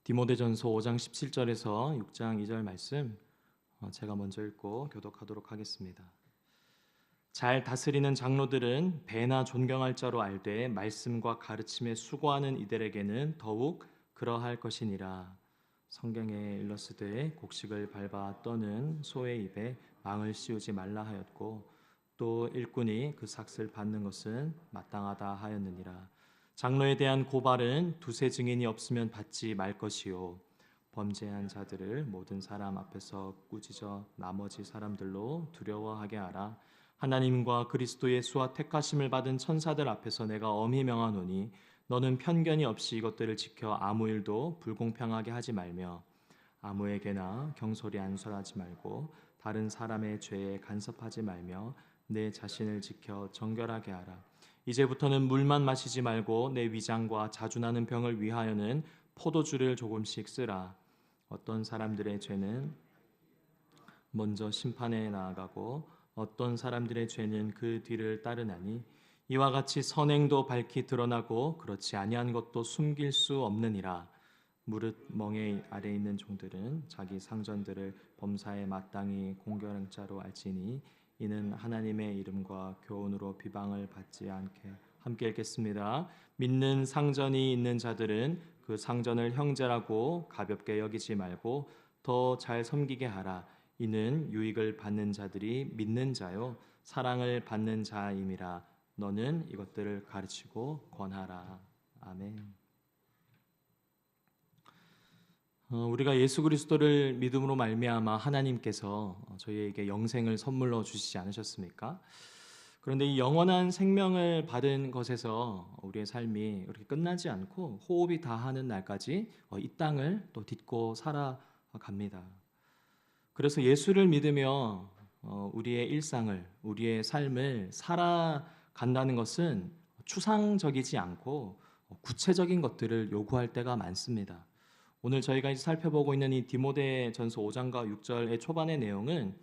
디모데전서 5장 17절에서 6장 2절 말씀 제가 먼저 읽고 교독하도록 하겠습니다. 잘 다스리는 장로들은 배나 존경할 자로 알되 말씀과 가르침에 수고하는 이들에게는 더욱 그러할 것이니라. 성경에 일러스되 곡식을 밟아 떠는 소의 입에 망을 씌우지 말라 하였고 또 일꾼이 그 삭슬 받는 것은 마땅하다 하였느니라. 장로에 대한 고발은 두세 증인이 없으면 받지 말 것이요 범죄한 자들을 모든 사람 앞에서 꾸짖어 나머지 사람들로 두려워하게 하라. 하나님과 그리스도 예수와 택하심을 받은 천사들 앞에서 내가 엄히 명하노니 너는 편견이 없이 이것들을 지켜 아무 일도 불공평하게 하지 말며 아무에게나 경솔히 안설하지 말고 다른 사람의 죄에 간섭하지 말며 내 자신을 지켜 정결하게 하라. 이제부터는 물만 마시지 말고 내 위장과 자주 나는 병을 위하여는 포도주를 조금씩 쓰라. 어떤 사람들의 죄는 먼저 심판에 나아가고 어떤 사람들의 죄는 그 뒤를 따르나니 이와 같이 선행도 밝히 드러나고 그렇지 아니한 것도 숨길 수 없느니라. 무릇 멍에 아래 있는 종들은 자기 상전들을 범사에 마땅히 공경한 자로 알지니 이는 하나님의 이름과 교훈으로 비방을 받지 않게. 함께 읽겠습니다. 믿는 상전이 있는 자들은 그 상전을 형제라고 가볍게 여기지 말고 더 잘 섬기게 하라. 이는 유익을 받는 자들이 믿는 자요 사랑을 받는 자임이라. 너는 이것들을 가르치고 권하라. 아멘. 우리가 예수 그리스도를 믿음으로 말미암아 하나님께서 저희에게 영생을 선물로 주시지 않으셨습니까? 그런데 이 영원한 생명을 받은 것에서 우리의 삶이 이렇게 끝나지 않고 호흡이 다하는 날까지 이 땅을 또 딛고 살아갑니다. 그래서 예수를 믿으며 우리의 일상을, 우리의 삶을 살아간다는 것은 추상적이지 않고 구체적인 것들을 요구할 때가 많습니다. 오늘 저희가 이제 살펴보고 있는 이 디모데전서 5장과 6절의 초반의 내용은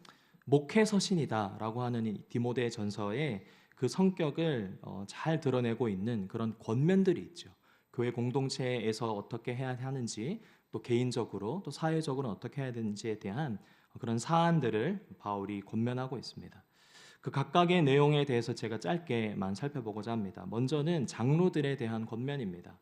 목회서신이다라고 하는 이 디모데전서의 그 성격을 잘 드러내고 있는 그런 권면들이 있죠. 교회 공동체에서 어떻게 해야 하는지, 또 개인적으로, 또 사회적으로 어떻게 해야 되는지에 대한 그런 사안들을 바울이 권면하고 있습니다. 그 각각의 내용에 대해서 제가 짧게만 살펴보고자 합니다. 먼저는 장로들에 대한 권면입니다.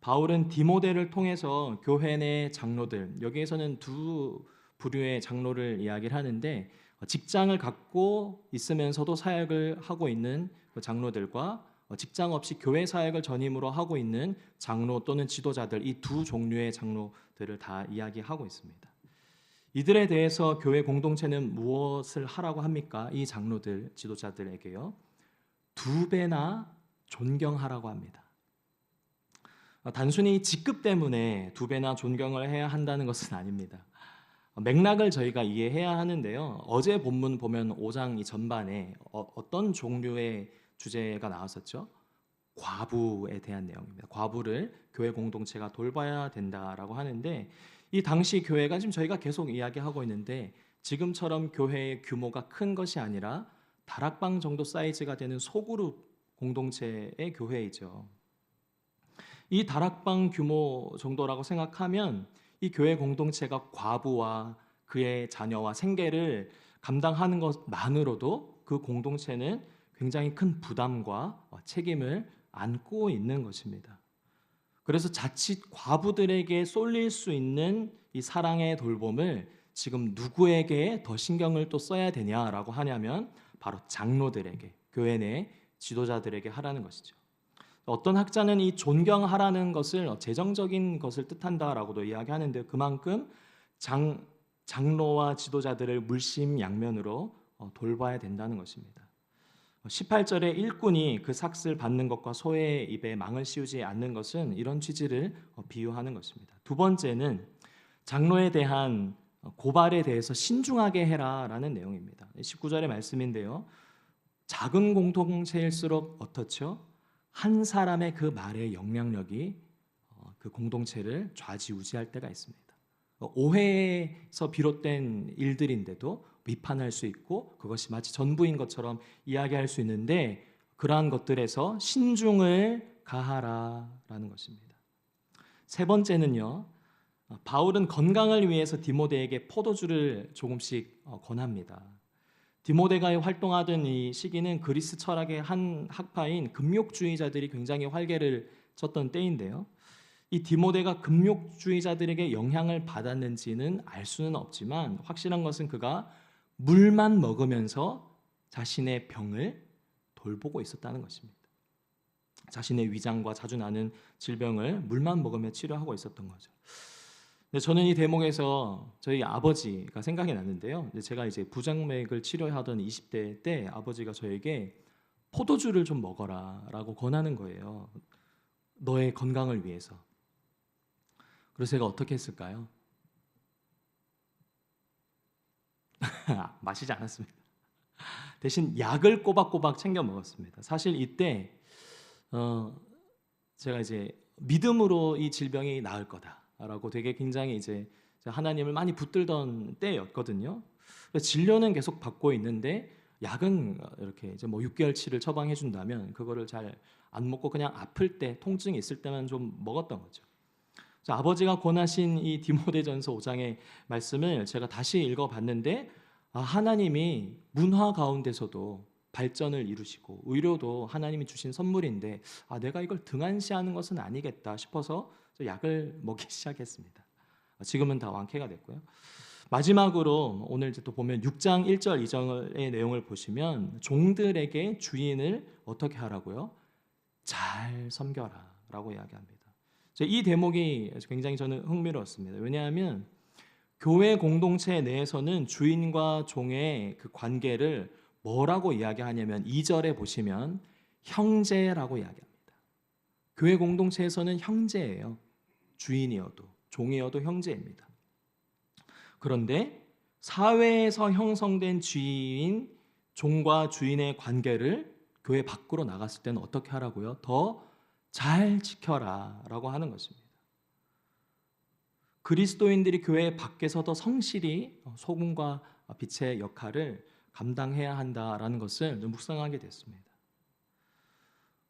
바울은 디모데를 통해서 교회 내 장로들, 여기에서는 두 부류의 장로를 이야기를 하는데 직장을 갖고 있으면서도 사역을 하고 있는 그 장로들과 직장 없이 교회 사역을 전임으로 하고 있는 장로 또는 지도자들, 이 두 종류의 장로들을 다 이야기하고 있습니다. 이들에 대해서 교회 공동체는 무엇을 하라고 합니까? 이 장로들, 지도자들에게요. 2배나 존경하라고 합니다. 단순히 직급 때문에 2배나 존경을 해야 한다는 것은 아닙니다. 맥락을 저희가 이해해야 하는데요. 어제 본문 보면 5장 이 전반에 어떤 종류의 주제가 나왔었죠? 과부에 대한 내용입니다. 과부를 교회 공동체가 돌봐야 된다라고 하는데 이 당시 교회가 지금 저희가 계속 이야기하고 있는데 지금처럼 교회의 규모가 큰 것이 아니라 다락방 정도 사이즈가 되는 소그룹 공동체의 교회이죠. 이 다락방 규모 정도라고 생각하면 이 교회 공동체가 과부와 그의 자녀와 생계를 감당하는 것만으로도 그 공동체는 굉장히 큰 부담과 책임을 안고 있는 것입니다. 그래서 자칫 과부들에게 쏠릴 수 있는 이 사랑의 돌봄을 지금 누구에게 더 신경을 또 써야 되냐라고 하냐면 바로 장로들에게, 교회 내 지도자들에게 하라는 것이죠. 어떤 학자는 이 존경하라는 것을 재정적인 것을 뜻한다라고도 이야기하는데 그만큼 장로와 지도자들을 물심양면으로 돌봐야 된다는 것입니다. 18절에 일꾼이 그 삭슬 받는 것과 소의 입에 망을 씌우지 않는 것은 이런 취지를 비유하는 것입니다. 두 번째는 장로에 대한 고발에 대해서 신중하게 해라라는 내용입니다. 19절의 말씀인데요. 작은 공동체일수록 어떻죠? 한 사람의 그 말의 영향력이 그 공동체를 좌지우지할 때가 있습니다. 오해에서 비롯된 일들인데도 비판할 수 있고 그것이 마치 전부인 것처럼 이야기할 수 있는데 그러한 것들에서 신중을 가하라라는 것입니다. 세 번째는요. 바울은 건강을 위해서 디모데에게 포도주를 조금씩 권합니다. 디모데가 활동하던 이 시기는 그리스 철학의 한 학파인 금욕주의자들이 굉장히 활개를 쳤던 때인데요. 이 디모데가 금욕주의자들에게 영향을 받았는지는 알 수는 없지만 확실한 것은 그가 물만 먹으면서 자신의 병을 돌보고 있었다는 것입니다. 자신의 위장과 자주 나는 질병을 물만 먹으며 치료하고 있었던 거죠. 근데 저는 이 대목에서 저희 아버지가 생각이 났는데요. 제가 이제 부정맥을 치료하던 20대 때 아버지가 저에게 포도주를 좀 먹어라라고 권하는 거예요. 너의 건강을 위해서. 그래서 제가 어떻게 했을까요? 마시지 않았습니다. 대신 약을 꼬박꼬박 챙겨 먹었습니다. 사실 이때 제가 이제 믿음으로 이 질병이 나을 거다라고 되게 굉장히 이제 하나님을 많이 붙들던 때였거든요. 진료는 계속 받고 있는데 약은 이렇게 이제 뭐 6개월치를 처방해 준다면 그거를 잘 안 먹고 그냥 아플 때 통증이 있을 때만 좀 먹었던 거죠. 아버지가 권하신 이 디모데전서 5장의 말씀을 제가 다시 읽어봤는데 하나님이 문화 가운데서도 발전을 이루시고 의료도 하나님이 주신 선물인데 내가 이걸 등한시하는 것은 아니겠다 싶어서 약을 먹기 시작했습니다. 지금은 다 완쾌가 됐고요. 마지막으로 오늘 이제 또 보면 6장 1절 2절의 내용을 보시면 종들에게 주인을 어떻게 하라고요? 잘 섬겨라 라고 이야기합니다. 이 대목이 굉장히 저는 흥미로웠습니다. 왜냐하면 교회 공동체 내에서는 주인과 종의 그 관계를 뭐라고 이야기하냐면 2절에 보시면 형제라고 이야기합니다. 교회 공동체에서는 형제예요. 주인이어도 종이어도 형제입니다. 그런데 사회에서 형성된 주인, 종과 주인의 관계를 교회 밖으로 나갔을 때는 어떻게 하라고요? 더 잘 지켜라 라고 하는 것입니다. 그리스도인들이 교회 밖에서도 성실히 소금과 빛의 역할을 감당해야 한다라는 것을 묵상하게 됐습니다.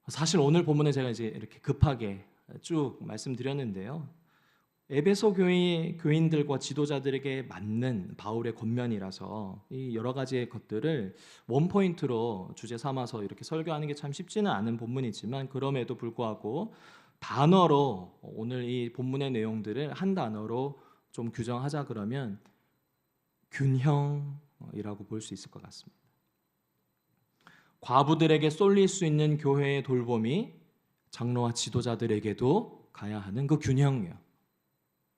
사실 오늘 본문에 제가 이제 이렇게 급하게 쭉 말씀드렸는데요. 에베소 교회 교인들과 지도자들에게 맞는 바울의 권면이라서 이 여러 가지의 것들을 원포인트로 주제 삼아서 이렇게 설교하는 게 참 쉽지는 않은 본문이지만 그럼에도 불구하고 단어로 오늘 이 본문의 내용들을 한 단어로 좀 규정하자 그러면 균형이라고 볼 수 있을 것 같습니다. 과부들에게 쏠릴 수 있는 교회의 돌봄이 장로와 지도자들에게도 가야 하는 그 균형이요.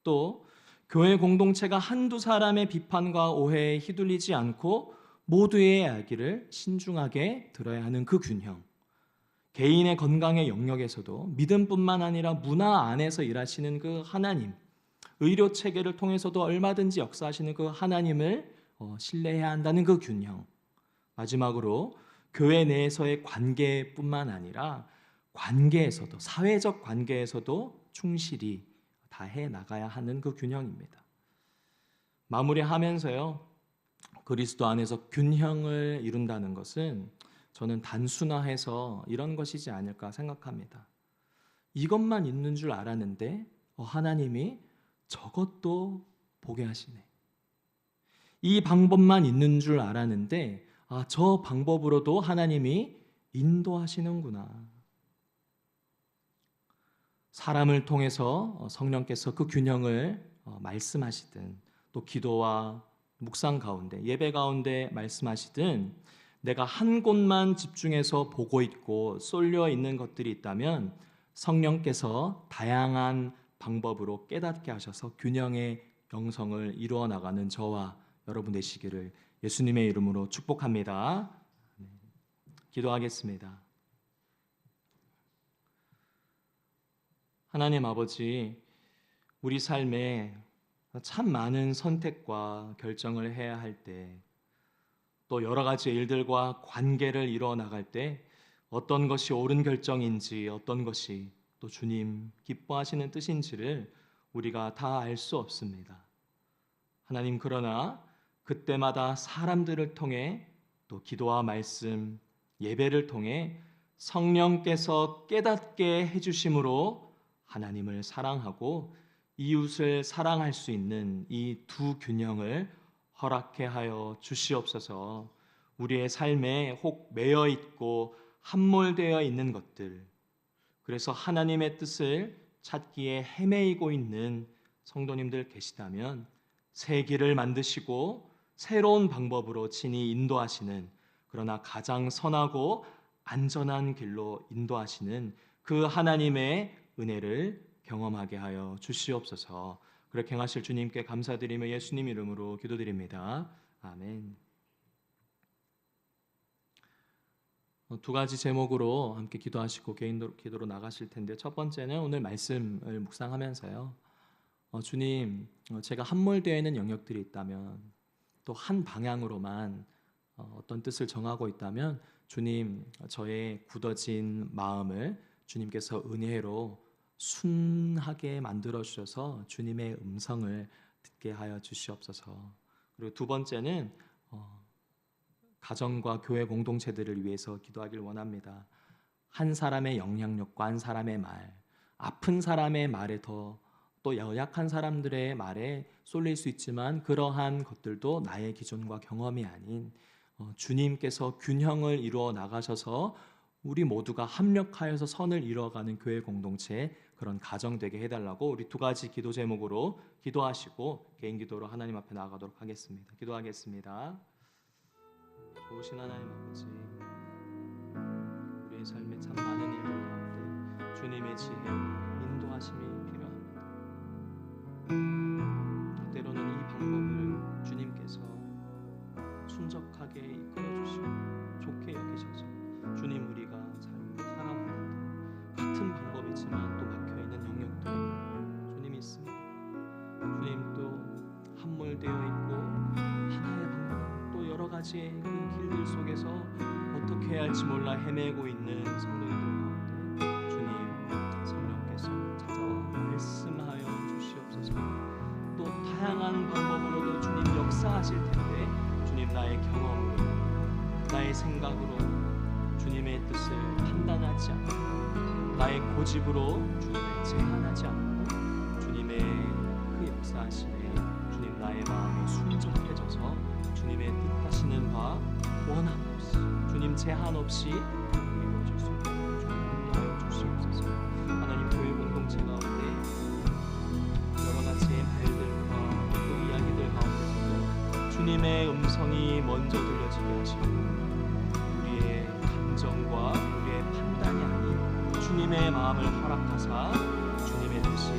또 교회 공동체가 한두 사람의 비판과 오해에 휘둘리지 않고 모두의 이야기를 신중하게 들어야 하는 그 균형. 개인의 건강의 영역에서도 믿음뿐만 아니라 문화 안에서 일하시는 그 하나님, 의료 체계를 통해서도 얼마든지 역사하시는 그 하나님을 신뢰해야 한다는 그 균형. 마지막으로 교회 내에서의 관계뿐만 아니라 관계에서도 사회적 관계에서도 충실히 다 해 나가야 하는 그 균형입니다. 마무리하면서요. 그리스도 안에서 균형을 이룬다는 것은 저는 단순화해서 이런 것이지 않을까 생각합니다. 이것만 있는 줄 알았는데 하나님이 저것도 보게 하시네. 이 방법만 있는 줄 알았는데 저 방법으로도 하나님이 인도하시는구나. 사람을 통해서 성령께서 그 균형을 말씀하시든 또 기도와 묵상 가운데 예배 가운데 말씀하시든 내가 한 곳만 집중해서 보고 있고 쏠려 있는 것들이 있다면 성령께서 다양한 방법으로 깨닫게 하셔서 균형의 영성을 이루어 나가는 저와 여러분 되시기를 예수님의 이름으로 축복합니다. 기도하겠습니다. 하나님 아버지, 우리 삶에 참 많은 선택과 결정을 해야 할 때, 또 여러 가지 일들과 관계를 이루어 나갈 때 어떤 것이 옳은 결정인지 어떤 것이 또 주님 기뻐하시는 뜻인지를 우리가 다 알 수 없습니다. 하나님, 그러나 그때마다 사람들을 통해 또 기도와 말씀, 예배를 통해 성령께서 깨닫게 해주심으로 하나님을 사랑하고 이웃을 사랑할 수 있는 이 두 균형을 허락해 하여 주시옵소서. 우리의 삶에 혹 매여 있고 함몰되어 있는 것들, 그래서 하나님의 뜻을 찾기에 헤매이고 있는 성도님들 계시다면 새 길을 만드시고 새로운 방법으로 친히 인도하시는, 그러나 가장 선하고 안전한 길로 인도하시는 그 하나님의 은혜를 경험하게 하여 주시옵소서. 그렇게 행하실 주님께 감사드리며 예수님 이름으로 기도드립니다. 아멘. 두 가지 제목으로 함께 기도하시고 개인 기도로 나가실 텐데, 첫 번째는 오늘 말씀을 묵상하면서요, 주님, 제가 함몰되어 있는 영역들이 있다면, 또 한 방향으로만 어떤 뜻을 정하고 있다면, 주님, 저의 굳어진 마음을 주님께서 은혜로 순하게 만들어 주셔서 주님의 음성을 듣게 하여 주시옵소서. 그리고 두 번째는 가정과 교회 공동체들을 위해서 기도하길 원합니다. 한 사람의 영향력과 한 사람의 말, 아픈 사람의 말에 더 또 연약한 사람들의 말에 쏠릴 수 있지만, 그러한 것들도 나의 기준과 경험이 아닌 주님께서 균형을 이루어 나가셔서 우리 모두가 합력하여서 선을 이루어가는 교회 공동체, 그런 가정 되게 해달라고 우리 두 가지 기도 제목으로 기도하시고 개인 기도로 하나님 앞에 나아가도록 하겠습니다. 기도하겠습니다. 좋으신 하나님 아버지, 우리의 삶에 참 많은 일들 가운데 주님의 지혜, 인도하심이 필요합니다. 때로는 이 방법을 주님께서 순적하게 이끌어 주시고 좋게 여기셔서 주님, 우리가 잘 살아가는데 같은 방법이지만 또 막혀있는 영역들 주님이 있습니다. 주님, 또 함몰되어 있고 하나의 방법, 또 여러 가지의 그 길들 속에서 어떻게 해야 할지 몰라 헤매고 있는 성도님들 가운데 주님, 성령께서 찾아와 말씀하여 주시옵소서. 또 다양한 방법으로도 주님 역사하실 텐데, 주님, 나의 경험으로, 나의 생각으로 주님의 뜻을 판단하지 않고, 나의 고집으로 주님을 제한하지 않고, 주님의 그 역사하심에 주님, 나의 마음이 순종해져서 주님의 뜻하시는 바 원한 없이, 주님 제한 없이 이루어질 수 있도록 주님 인도하여 주시옵소서. 하나님, 교회 공동체 가운데 여러 가지의 말들과 또 이야기들 가운데서도 주님의 음성이 먼저 들려지게 하시고, 우리의 감정과 우리의 판단이 아닌 주님의 마음을 허락하사 주님의 뜻이